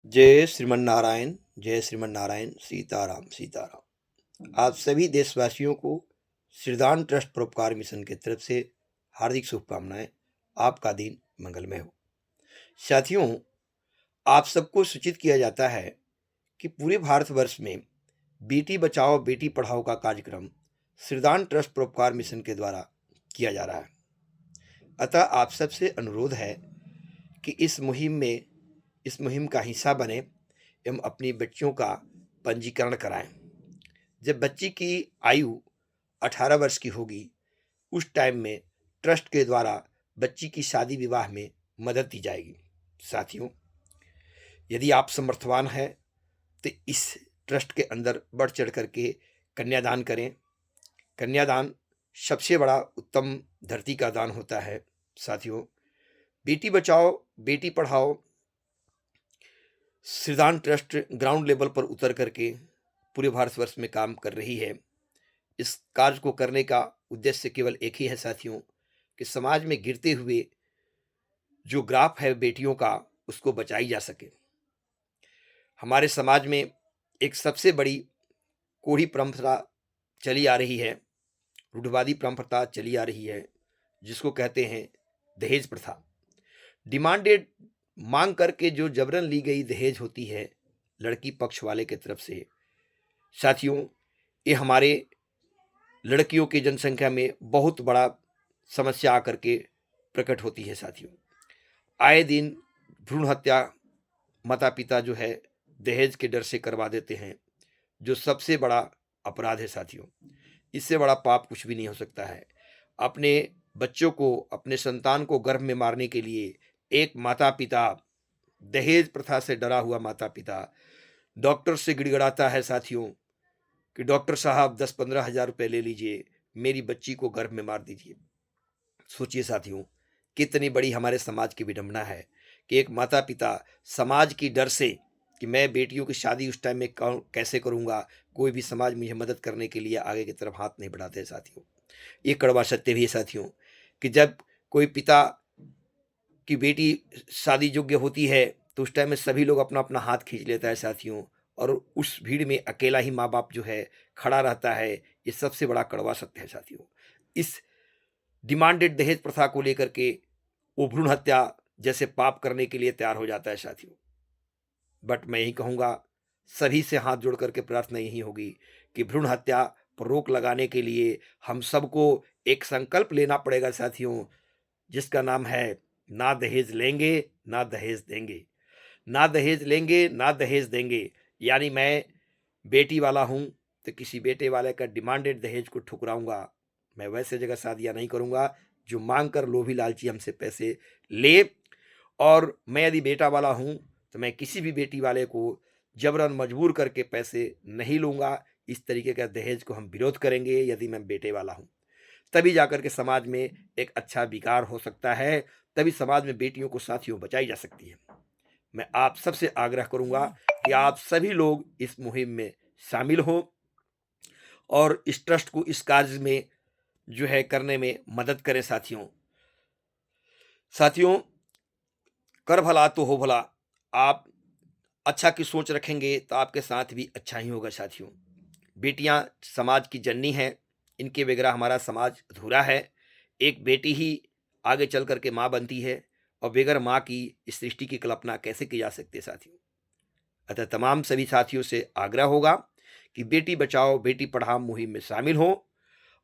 जय श्रीमन नारायण, जय श्रीमन नारायण। सीताराम, सीताराम। आप सभी देशवासियों को श्रीदान ट्रस्ट परोपकार मिशन की तरफ से हार्दिक शुभकामनाएं। आपका दिन मंगलमय हो। साथियों, आप सबको सूचित किया जाता है कि पूरे भारतवर्ष में बेटी बचाओ बेटी पढ़ाओ का कार्यक्रम श्रीदान ट्रस्ट परोपकार मिशन के द्वारा किया जा रहा है। अतः आप सबसे अनुरोध है कि इस मुहिम का हिस्सा बने एवं अपनी बच्चियों का पंजीकरण कराएं। जब बच्ची की आयु 18 वर्ष की होगी, उस टाइम में ट्रस्ट के द्वारा बच्ची की शादी विवाह में मदद दी जाएगी। साथियों, यदि आप समर्थवान हैं तो इस ट्रस्ट के अंदर बढ़ चढ़ करके कन्यादान करें। कन्यादान सबसे बड़ा उत्तम धरती का दान होता है। साथियों, Beti Bachao Beti Padhao श्रीदान trust ground level पर उतर करके पूरे भारतवर्ष में काम कर रही है। इस कार्य को करने का उद्देश्य केवल एक ही है साथियों, कि समाज में गिरते हुए जो ग्राफ है बेटियों का, उसको बचाई जा सके। हमारे समाज में एक सबसे बड़ी कोढ़ी परंपरा चली आ रही है, रूढ़वादी परंपरा चली आ रही है, जिसको कहते हैं दहेज प्रथा। डिमांडेड, मांग करके जो जबरन ली गई दहेज होती है लड़की पक्ष वाले की तरफ से। साथियों, ये हमारे लड़कियों की जनसंख्या में बहुत बड़ा समस्या आकर के प्रकट होती है। साथियों, आए दिन भ्रूण हत्या माता पिता जो है दहेज के डर से करवा देते हैं, जो सबसे बड़ा अपराध है। साथियों, इससे बड़ा पाप कुछ भी नहीं हो सकता है। अपने बच्चों को, अपने संतान को गर्भ में मारने के लिए एक माता पिता, दहेज प्रथा से डरा हुआ माता पिता, डॉक्टर से गिड़गिड़ाता है साथियों कि डॉक्टर साहब 10-15 हजार रुपये ले लीजिए, मेरी बच्ची को गर्भ में मार दीजिए। सोचिए साथियों, कितनी बड़ी हमारे समाज की विडंबना है कि एक माता पिता समाज की डर से कि मैं बेटियों की शादी उस टाइम में कैसे करूंगा, कोई भी समाज मुझे मदद करने के लिए आगे की तरफ हाथ नहीं बढ़ाते। साथियों, ये कड़वा सत्य भी है साथियों, कि जब कोई पिता की बेटी शादी योग्य होती है तो उस टाइम में सभी लोग अपना अपना हाथ खींच लेता है साथियों, और उस भीड़ में अकेला ही माँ बाप जो है खड़ा रहता है। ये सबसे बड़ा कड़वा सत्य है साथियों। इस डिमांडेड दहेज प्रथा को लेकर के वो भ्रूण हत्या जैसे पाप करने के लिए तैयार हो जाता है साथियों। बट मैं यही कहूँगा, सभी से हाथ जोड़ करके प्रार्थना यही होगी कि भ्रूण हत्या पर रोक लगाने के लिए हम सबको एक संकल्प लेना पड़ेगा साथियों, जिसका नाम है ना दहेज लेंगे ना दहेज देंगे। ना दहेज लेंगे ना दहेज देंगे, यानी मैं बेटी वाला हूँ तो किसी बेटे वाले का डिमांडेड दहेज को ठुकराऊंगा। मैं वैसे जगह शादियाँ नहीं करूँगा जो मांग कर लोभी लालची हमसे पैसे ले। और मैं यदि बेटा वाला हूँ तो मैं किसी भी बेटी वाले को जबरन मजबूर करके पैसे नहीं लूँगा। इस तरीके का दहेज को हम विरोध करेंगे यदि मैं बेटे वाला हूँ। तभी जाकर के समाज में एक अच्छा विकार हो सकता है, तभी समाज में बेटियों को साथियों बचाई जा सकती है। मैं आप सबसे आग्रह करूंगा कि आप सभी लोग इस मुहिम में शामिल हों और इस ट्रस्ट को इस कार्य में जो है करने में मदद करें। साथियों, साथियों, कर भला तो हो भला। आप अच्छा की सोच रखेंगे तो आपके साथ भी अच्छा ही होगा। साथियों, बेटियां समाज की जननी हैं, इनके बगैर हमारा समाज अधूरा है। एक बेटी ही आगे चल करके माँ बनती है, और बगैर माँ की इस सृष्टि की कल्पना कैसे की जा सकती है साथियों। अतः तमाम सभी साथियों से आग्रह होगा कि बेटी बचाओ बेटी पढ़ाओ मुहिम में शामिल हों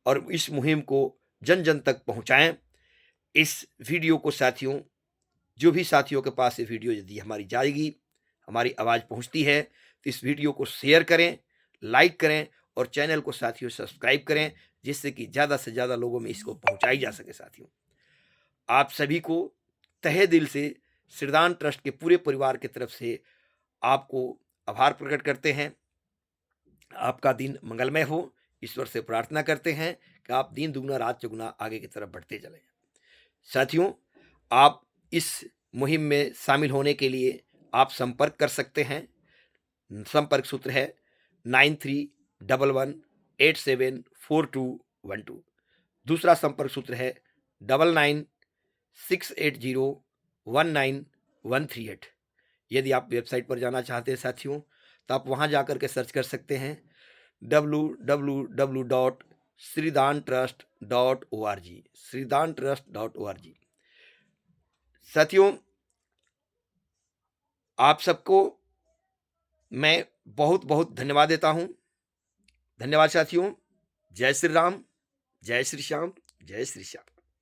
और इस मुहिम को जन जन तक पहुंचाएं। इस वीडियो को साथियों, जो भी साथियों के पास ये वीडियो यदि हमारी जाएगी, हमारी आवाज़ पहुंचती है, तो इस वीडियो को शेयर करें, लाइक करें और चैनल को साथियों सब्सक्राइब करें, जिससे कि ज़्यादा से ज़्यादा लोगों में इसको पहुंचाई जा सके। साथियों, आप सभी को तहे दिल से श्रीदान ट्रस्ट के पूरे परिवार की तरफ से आपको आभार प्रकट करते हैं। आपका दिन मंगलमय हो, ईश्वर से प्रार्थना करते हैं कि आप दिन दुगना रात चौगुना आगे की तरफ बढ़ते चले जाएं। साथियों, आप इस मुहिम में शामिल होने के लिए आप संपर्क कर सकते हैं। संपर्क सूत्र है 9311874212। दूसरा संपर्क सूत्र है 9968019138। यदि आप वेबसाइट पर जाना चाहते हैं साथियों, तो आप वहाँ जाकर के सर्च कर सकते हैं www.shridantrust.org, shridantrust.org। साथियों, आप सबको मैं बहुत-बहुत धन्यवाद देता हूँ। धन्यवाद साथियों। जय श्री राम, जय श्री श्याम, जय श्री श्याम।